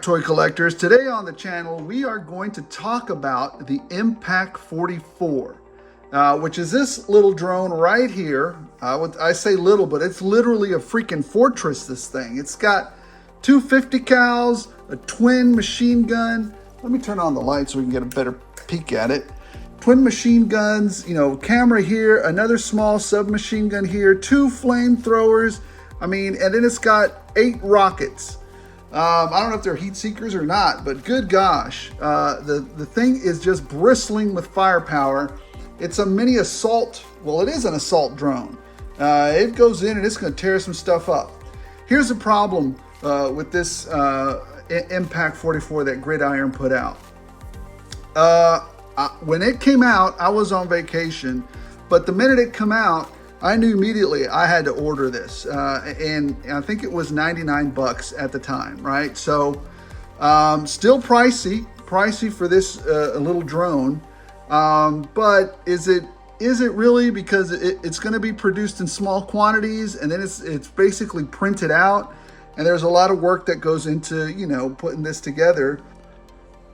toy collectors? Today on the channel we are going to talk about the MPAC 44, which is this little drone right here. I say little, but it's literally a freaking fortress, this thing. It's got 250 cals, a twin machine gun. Let me turn on the light so we can get a better peek at it. Twin machine guns, you know, camera here, another small submachine gun here, 2 flamethrowers. I mean, and then it's got 8 rockets. I don't know if they're heat seekers or not, but good gosh, the thing is just bristling with firepower. It's a mini assault, well, it is an assault drone. It goes in and it's gonna tear some stuff up. Here's the problem with this MPAC 44 that Gridiron put out. When it came out, I was on vacation, but the minute it came out, I knew immediately I had to order this, and I think it was 99 bucks at the time, right? So still pricey for this little drone, but is it really? Because it's going to be produced in small quantities, and then it's basically printed out, and there's a lot of work that goes into, you know, putting this together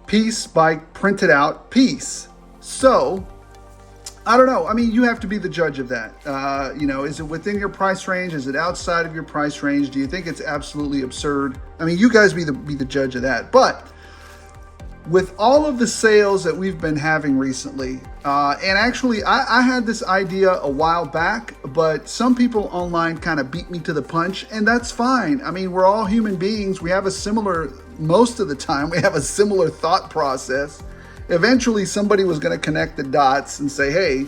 piece by printed out piece. So I don't know. I mean, you have to be the judge of that. You know, is it within your price range? Is it outside of your price range? Do you think it's absolutely absurd? I mean, you guys be the judge of that. But with all of the sales that we've been having recently, and actually I had this idea a while back, but some people online kind of beat me to the punch, and that's fine. I mean, we're all human beings. We have a similar, most of the time, we have a similar thought process. Eventually somebody was going to connect the dots and say, hey,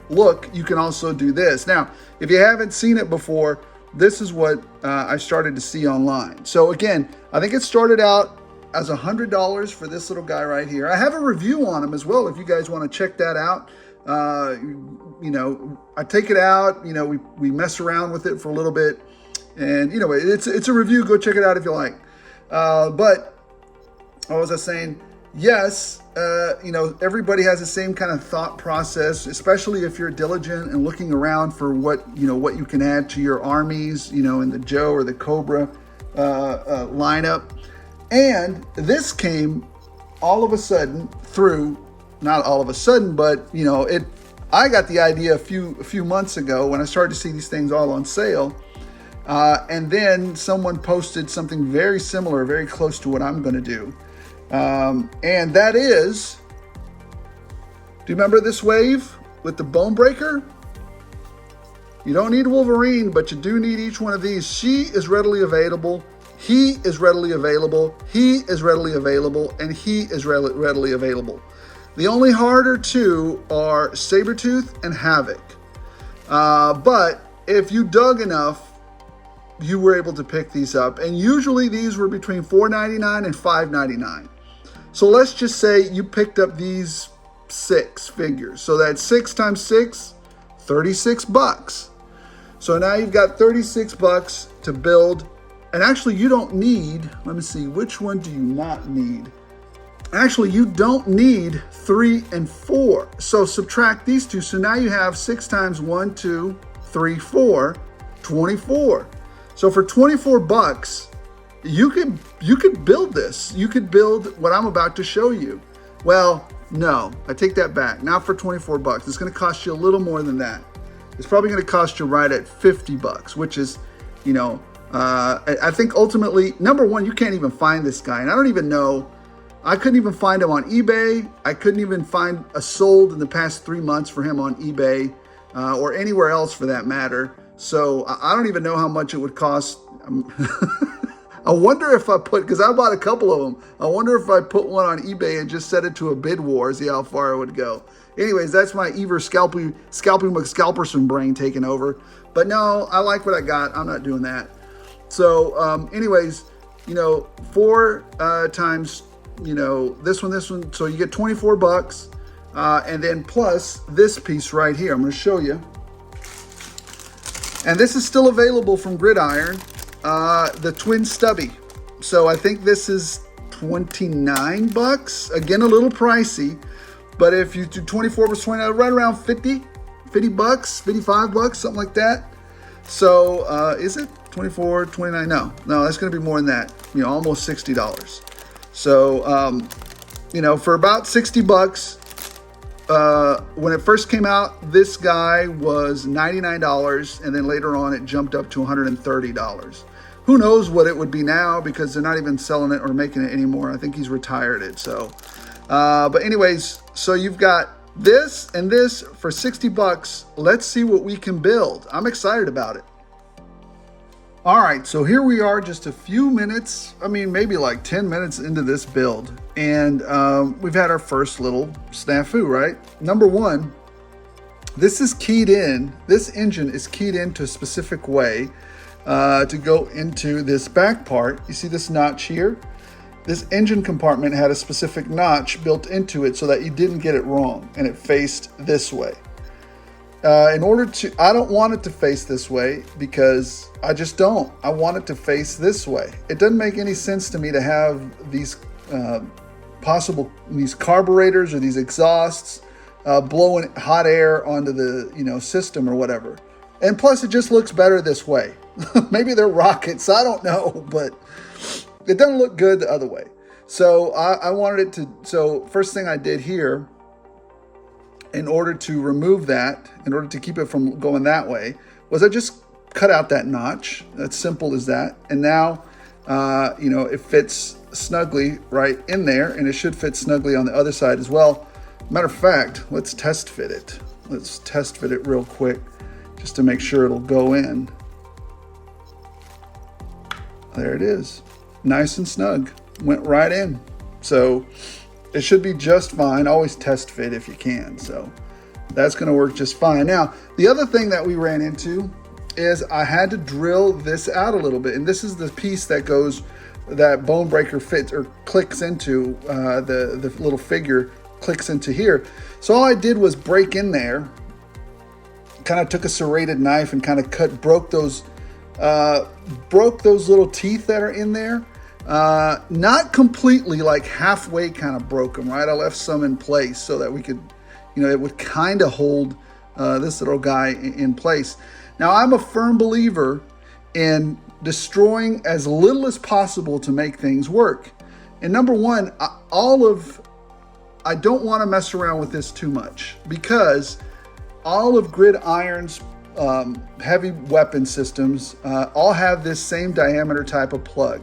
look, you can also do this. Now, if you haven't seen it before, this is what I started to see online. So again, I think it started out as $100 for this little guy right here. I have a review on him as well if you guys want to check that out. You know, I take it out, you know, we mess around with it for a little bit, and you know, it's a review. Go check it out if you like. But what was I saying? Yes, you know, everybody has the same kind of thought process, especially if you're diligent and looking around for what you can add to your armies, you know, in the Joe or the Cobra lineup. And this came all of a sudden through, not all of a sudden, but you know, I got the idea a few months ago when I started to see these things all on sale. And then someone posted something very similar, very close to what I'm going to do. And that is, do you remember this wave with the bone breaker? You don't need Wolverine, but you do need each one of these. She is readily available. He is readily available. He is readily available. And he is readily available. The only harder two are Sabretooth and Havoc. But if you dug enough, you were able to pick these up. And usually these were between $4.99 and $5.99. So let's just say you picked up these 6 figures. So that's 6 times 6, 36 bucks. So now you've got 36 bucks to build. And actually you don't need, let me see, which one do you not need? Actually, you don't need 3 and 4. So subtract these two. So now you have 6 times 1, 2, 3, 4, 24. So for 24 bucks, you could build this. You could build what I'm about to show you. Well, no, I take that back. Not for 24 bucks. It's going to cost you a little more than that. It's probably going to cost you right at 50 bucks, which is, you know, I think ultimately, number one, you can't even find this guy. And I don't even know, I couldn't even find him on eBay. I couldn't even find a sold in the past 3 months for him on eBay or anywhere else for that matter. So I don't even know how much it would cost. I wonder if I because I bought a couple of them. I wonder if I put one on eBay and just set it to a bid war, see how far it would go. Anyways, that's my Ever Scalping McScalperson brain taking over. But no, I like what I got. I'm not doing that. So anyways, you know, 4 times, you know, this one. So you get 24 bucks. And then plus this piece right here. I'm going to show you. And this is still available from Gridiron. The twin stubby. So I think this is 29 bucks. Again, a little pricey, but if you do 24 versus 29, right around 50 bucks, 55 bucks, something like that. So is it 24, 29? No, that's going to be more than that. You know, almost $60. So, you know, for about 60 bucks, when it first came out, this guy was $99, and then later on it jumped up to $130. Who knows what it would be now, because they're not even selling it or making it anymore. I think he's retired it. So, but anyways, so you've got this and this for 60 bucks. Let's see what we can build. I'm excited about it. All right, so here we are, just a few minutes, I mean, maybe like 10 minutes into this build, and we've had our first little snafu, right? Number one, this is keyed in, this engine is keyed into a specific way to go into this back part. You see this notch here? This engine compartment had a specific notch built into it so that you didn't get it wrong, and it faced this way. In order to, I don't want it to face this way, because I just don't. I want it to face this way. It doesn't make any sense to me to have these these carburetors or these exhausts blowing hot air onto the, you know, system or whatever. And plus, it just looks better this way. Maybe they're rockets, I don't know, but it doesn't look good the other way. So I wanted it to. So first thing I did here, in order to remove that, in order to keep it from going that way, was I just cut out that notch. That's simple as that. And now, you know, it fits snugly right in there, and it should fit snugly on the other side as well. Matter of fact, let's test fit it. Let's test fit it real quick, just to make sure it'll go in. There it is. Nice and snug. Went right in. So it should be just fine. Always test fit if you can. So that's going to work just fine. Now, the other thing that we ran into is I had to drill this out a little bit. And this is the piece that goes, that bone breaker fits or clicks into, the little figure clicks into here. So all I did was break in there, kind of took a serrated knife and kind of broke those little teeth that are in there. Not completely, like halfway kind of broke them, right? I left some in place so that we could, you know, it would kind of hold this little guy in place. Now, I'm a firm believer in destroying as little as possible to make things work. And number one, I don't want to mess around with this too much, because all of Gridiron's heavy weapon systems all have this same diameter type of plug.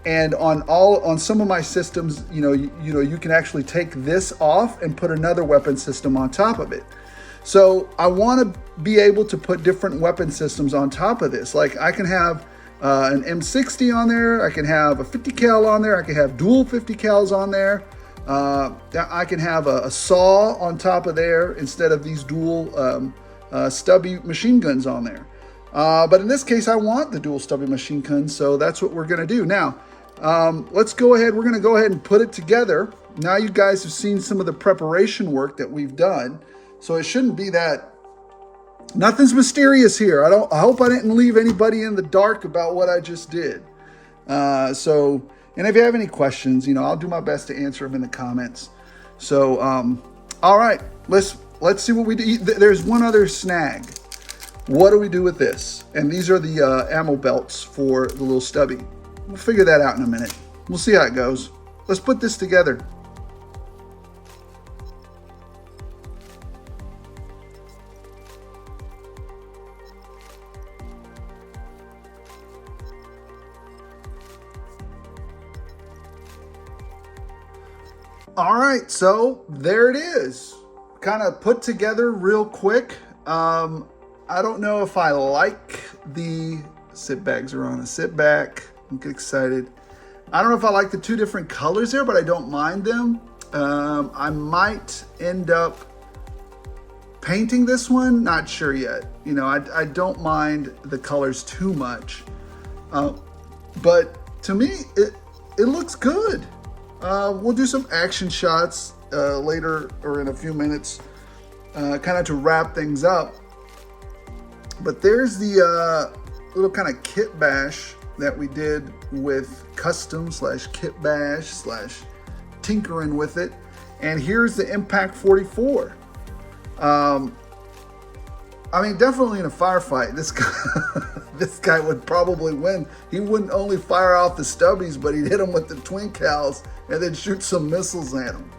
And on some of my systems, you can actually take this off and put another weapon system on top of it. So I want to be able to put different weapon systems on top of this. Like I can have an M60 on there. I can have a 50 cal on there. I can have dual 50 cals on there. I can have a saw on top of there instead of these dual stubby machine guns on there. But in this case, I want the dual stubby machine guns, so that's what we're going to do. Now, let's go ahead. We're going to go ahead and put it together. Now you guys have seen some of the preparation work that we've done, so it shouldn't be that. Nothing's mysterious here. I hope I didn't leave anybody in the dark about what I just did. And if you have any questions, I'll do my best to answer them in the comments. So, all right, let's see what we do. There's one other snag. What do we do with this? And these are the ammo belts for the little stubby. We'll figure that out in a minute. We'll see how it goes. Let's put this together. All right, so there it is. Kind of put together real quick. I don't know if I like the sit bags are on a sit back. I'm getting excited. I don't know if I like the two different colors there, but I don't mind them. I might end up painting this one. Not sure yet. I don't mind the colors too much. But to me, it looks good. We'll do some action shots later or in a few minutes, kind of to wrap things up. But there's the little kind of kit bash that we did with custom / kit bash / tinkering with it. And here's the MPAC 44. I mean, definitely in a firefight, this guy, this guy would probably win. He wouldn't only fire off the stubbies, but he'd hit them with the twin cows and then shoot some missiles at them.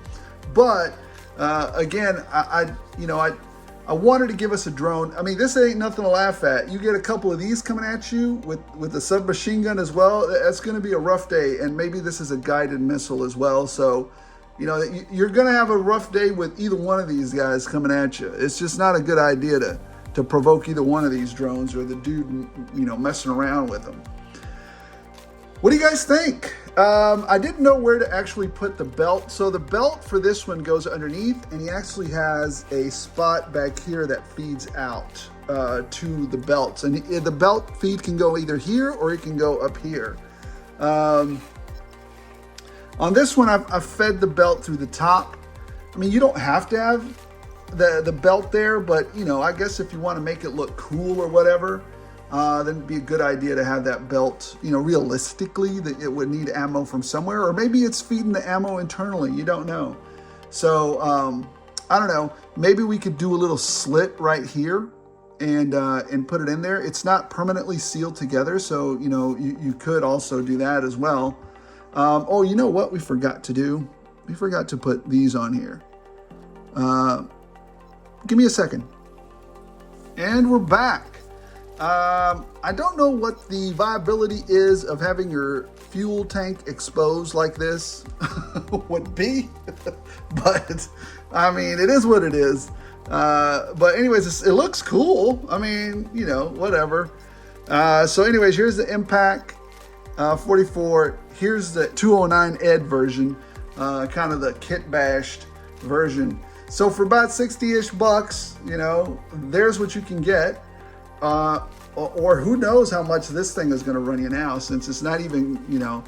But again, I wanted to give us a drone. I mean, this ain't nothing to laugh at. You get a couple of these coming at you with the submachine gun as well. That's going to be a rough day. And maybe this is a guided missile as well. So, you know, you're going to have a rough day with either one of these guys coming at you. It's just not a good idea to provoke either one of these drones or the dude, you know, messing around with them. What do you guys think? I didn't know where to actually put the belt. So the belt for this one goes underneath, and he actually has a spot back here that feeds out to the belts. And the belt feed can go either here or it can go up here. On this one, I've fed the belt through the top. I mean, you don't have to have the belt there, but you know, I guess if you want to make it look cool or whatever, then it'd be a good idea to have that belt. You know, realistically, that it would need ammo from somewhere, or maybe it's feeding the ammo internally. You don't know. So I don't know. Maybe we could do a little slit right here and put it in there. It's not permanently sealed together, so you know you could also do that as well. Oh, you know what we forgot to do? We forgot to put these on here. Give me a second. And we're back. I don't know what the viability is of having your fuel tank exposed like this would be, but I mean, it is what it is. But anyways, it looks cool. I mean, you know, whatever. So anyways, here's the MPAC 44. Here's the 209 ED version, kind of the kit bashed version. So for about 60-ish bucks, you know, there's what you can get. Or who knows how much this thing is going to run you now, since it's not even, you know,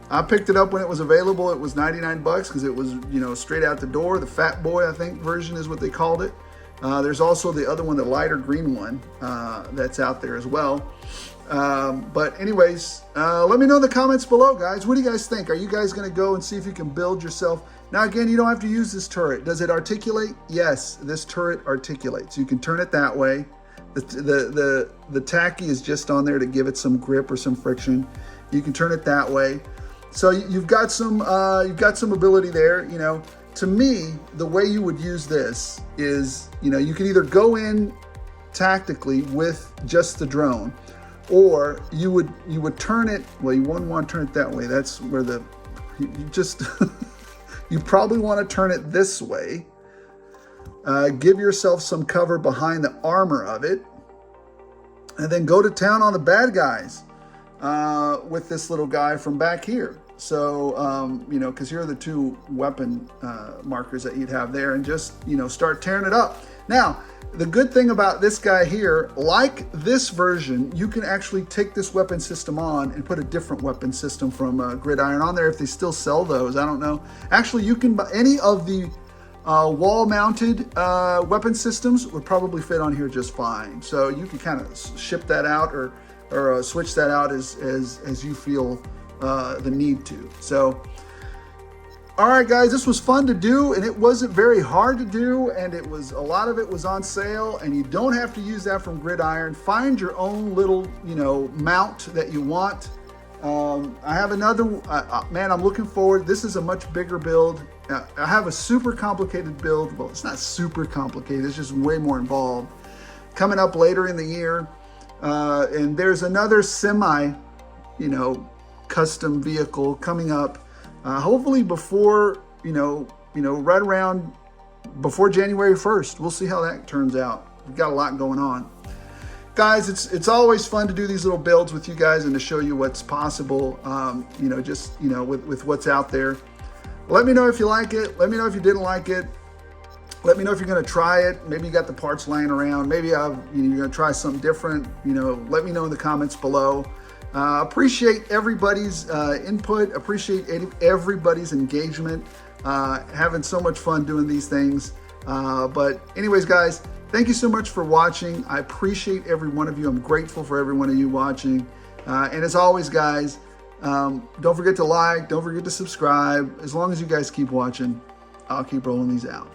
I picked it up when it was available. It was 99 bucks because it was, you know, straight out the door. The Fat Boy, I think, version is what they called it. There's also the other one, the lighter green one, that's out there as well. But anyways, let me know in the comments below, guys. What do you guys think? Are you guys going to go and see if you can build yourself? Now, again, you don't have to use this turret. Does it articulate? Yes, this turret articulates. You can turn it that way. The tacky is just on there to give it some grip or some friction. You can turn it that way. So you've got some ability there. You know, to me, the way you would use this is, you know, you can either go in tactically with just the drone, or you would turn it. Well, you wouldn't want to turn it that way. That's where you just you probably want to turn it this way. Give yourself some cover behind the armor of it, and then go to town on the bad guys with this little guy from back here. So, you know, because here are the two weapon markers that you'd have there, and just, you know, start tearing it up. Now, the good thing about this guy here, like this version, you can actually take this weapon system on and put a different weapon system from Gridiron on there if they still sell those. I don't know. Actually, you can buy any of the wall-mounted weapon systems would probably fit on here just fine. So you can kind of ship that out or switch that out as you feel the need to. So, all right, guys, this was fun to do, and it wasn't very hard to do, and a lot of it was on sale, and you don't have to use that from Gridiron. Find your own little, you know, mount that you want. I have another, man, I'm looking forward. This is a much bigger build. I have a super complicated build. Well, it's not super complicated. It's just way more involved. Coming up later in the year. And there's another semi, you know, custom vehicle coming up. Hopefully before, you know, right around before January 1st. We'll see how that turns out. We've got a lot going on. Guys, it's always fun to do these little builds with you guys and to show you what's possible, you know, just, you know, with what's out there. Let me know if you like it. Let me know if you didn't like it. Let me know if you're going to try it. Maybe you got the parts laying around. Maybe you're going to try something different. You know, let me know in the comments below. Appreciate everybody's input. Appreciate everybody's engagement. Having so much fun doing these things. But anyways, guys, thank you so much for watching. I appreciate every one of you. I'm grateful for every one of you watching. And as always, guys, don't forget to like, don't forget to subscribe. As long as you guys keep watching, I'll keep rolling these out.